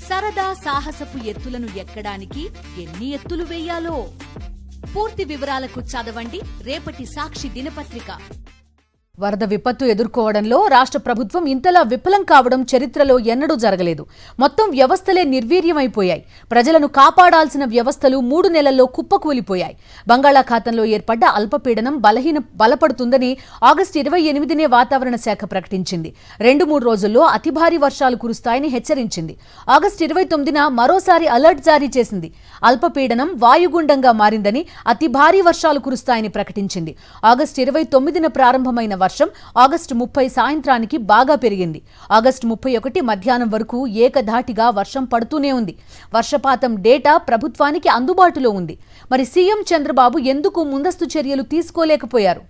సరదా సాహసపు ఎత్తులను ఎక్కడానికి ఎన్ని ఎత్తులు వేయాలో పూర్తి వివరాలకు చదవండి రేపటి సాక్షి దినపత్రిక. వరద విపత్తు ఎదుర్కోవడంలో రాష్ట్ర ప్రభుత్వం ఇంతలా విఫలం కావడం చరిత్రలో ఎన్నడూ జరగలేదు. మొత్తం వ్యవస్థలే నిర్వీర్యమైపోయాయి. ప్రజలను కాపాడాల్సిన వ్యవస్థలు 3 నెలల్లో కుప్పకూలిపోయాయి. బంగాళాఖాతంలో ఏర్పడ్డ అల్పపీడనం బలపడుతుందని ఆగస్టు 28నే వాతావరణ శాఖ ప్రకటించింది. 2-3 రోజుల్లో అతి భారీ వర్షాలు కురుస్తాయని హెచ్చరించింది. ఆగస్టు 29న మరోసారి అలర్ట్ జారీ చేసింది. అల్పపీడనం వాయుగుండంగా మారిందని, అతి భారీ వర్షాలు కురుస్తాయని ప్రకటించింది. ఆగస్టు 29న ప్రారంభమైన వర్షం ఆగస్టు 30 సాయంత్రానికి బాగా పెరిగింది. ఆగస్టు 31 మధ్యాహ్నం వరకు ఏకధాటిగా వర్షం పడుతూనే ఉంది. వర్షపాతం డేటా ప్రభుత్వానికి అందుబాటులో ఉంది. మరి సీఎం చంద్రబాబు ఎందుకు ముందస్తు చర్యలు తీసుకోలేకపోయారు?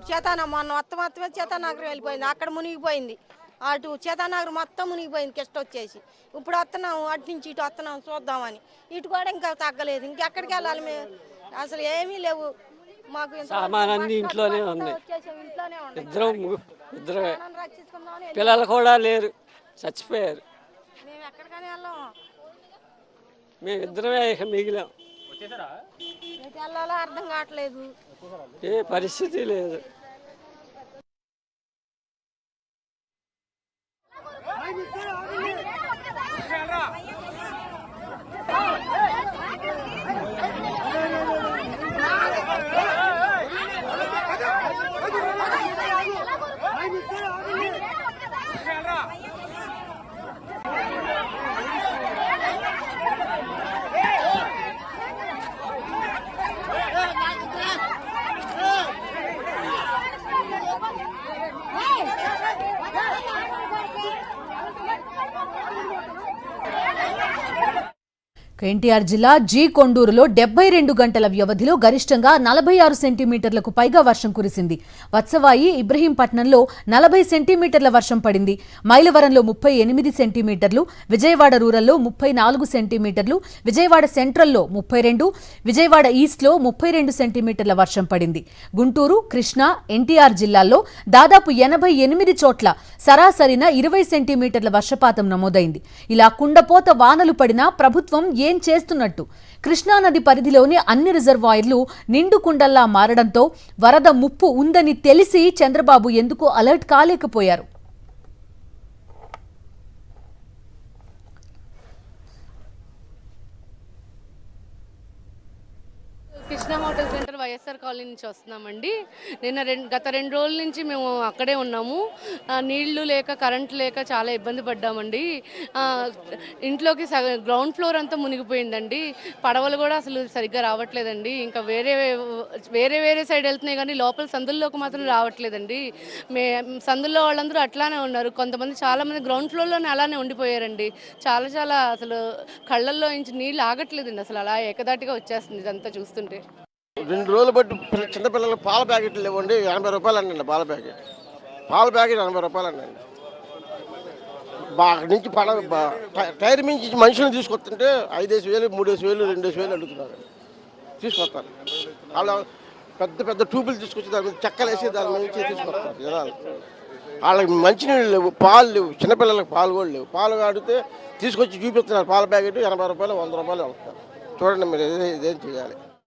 చేతానగర్ మొత్తమే చేతానగర్ వెళ్ళిపోయింది. అక్కడ మునిగిపోయింది. అటు చేతానగర్ మొత్తం మునిగిపోయింది. కిష్ట వచ్చేసి ఇప్పుడు వస్తున్నాం, అటు నుంచి ఇటు వస్తున్నాం చూద్దామని. ఇటు కూడా ఇంకా తగ్గలేదు. ఇంకెక్కడికి వెళ్ళాలి? మేము అసలు ఏమీ లేవు. మాకు సామాన్ ఇంట్లోనే ఉంది. ఇద్దరు పిల్లలు కూడా లేరు, చచ్చిపోయారు. మేము ఎక్కడికైనా వెళ్ళాము. మేము ఇద్దరమే మిగిలాం. ఎటు వెళ్ళాలో అర్థం కావట్లేదు. ఏ పరిస్థితి లేదు. ఎన్టీఆర్ జిల్లా జీ కొండూరులో 72 గంటల వ్యవధిలో గరిష్టంగా 46 సెంటీమీటర్లకు పైగా వర్షం కురిసింది. వత్సవాయి ఇబ్రహీంపట్నంలో 40 సెంటీమీటర్ల వర్షం పడింది. మైలవరంలో 38 సెంటీమీటర్లు, విజయవాడ రూరల్లో 34 సెంటీమీటర్లు, విజయవాడ సెంట్రల్లో 32, విజయవాడ ఈస్ట్లో 32 సెంటీమీటర్ల వర్షం పడింది. గుంటూరు, కృష్ణా, ఎన్టీఆర్ జిల్లాల్లో దాదాపు 88 చోట్ల సరాసరిన 20 సెంటీమీటర్ల వర్షపాతం నమోదైంది. ఇలా కుండపోత వానలు పడినా ప్రభుత్వం ఏం చేస్తున్నట్టు? కృష్ణానది పరిధిలోని అన్ని రిజర్వాయర్లు నిండు కుండల్లా మారడంతో వరద ముప్పు ఉందని తెలిసి చంద్రబాబు ఎందుకు అలర్ట్ కాలేకపోయారు? Krishna hotel centre YSR colony నుంచి వస్తున్నామండి. గత 2 రోజుల నుంచి మేము అక్కడే ఉన్నాము. నీళ్లు లేక, కరెంట్ లేక చాలా ఇబ్బంది పడ్డామండి. ఇంట్లోకి గ్రౌండ్ ఫ్లోర్ అంతా మునిగిపోయిందండి. పడవలు కూడా అసలు సరిగ్గా రావట్లేదండి. ఇంకా వేరే సైడ్ వెళ్తున్నాయి కానీ లోపల సందుల్లోకి మాత్రం రావట్లేదండి. సందుల్లో వాళ్ళందరూ అట్లానే ఉన్నారు. చాలామంది గ్రౌండ్ ఫ్లోర్లోనే అలానే ఉండిపోయారండి. చాలా అసలు కళ్ళల్లో నుంచి నీళ్ళు ఆగట్లేదండి. అసలు అలా ఏకదాటిగా వచ్చేస్తుంది ఇదంతా చూస్తుంటే. 2 రోజులు బట్టి చిన్నపిల్లలకు పాల ప్యాకెట్లు ఇవ్వండి, 80 రూపాయలు అండి. పాల ప్యాకెట్ 80 రూపాయలు అండి. నుంచి టైర్ మించి మనుషులను తీసుకొస్తుంటే 5,000, 3,000, 2,000 అడుగుతున్నారు. తీసుకొస్తారు వాళ్ళు. పెద్ద ట్యూబులు తీసుకొచ్చి దాని మీద చెక్కలు వేసి దాని నుంచి తీసుకొస్తారు జనాలు. వాళ్ళకి మంచినీళ్ళు లేవు, పాలు లేవు. చిన్నపిల్లలకు పాలు కూడా లేవు. పాలు అడిగితే తీసుకొచ్చి చూపిస్తున్నారు. పాల ప్యాకెట్ 80 రూపాయలు, 100 రూపాయలు వెళ్తారు. చూడండి మీరు ఇదేం చేయాలి?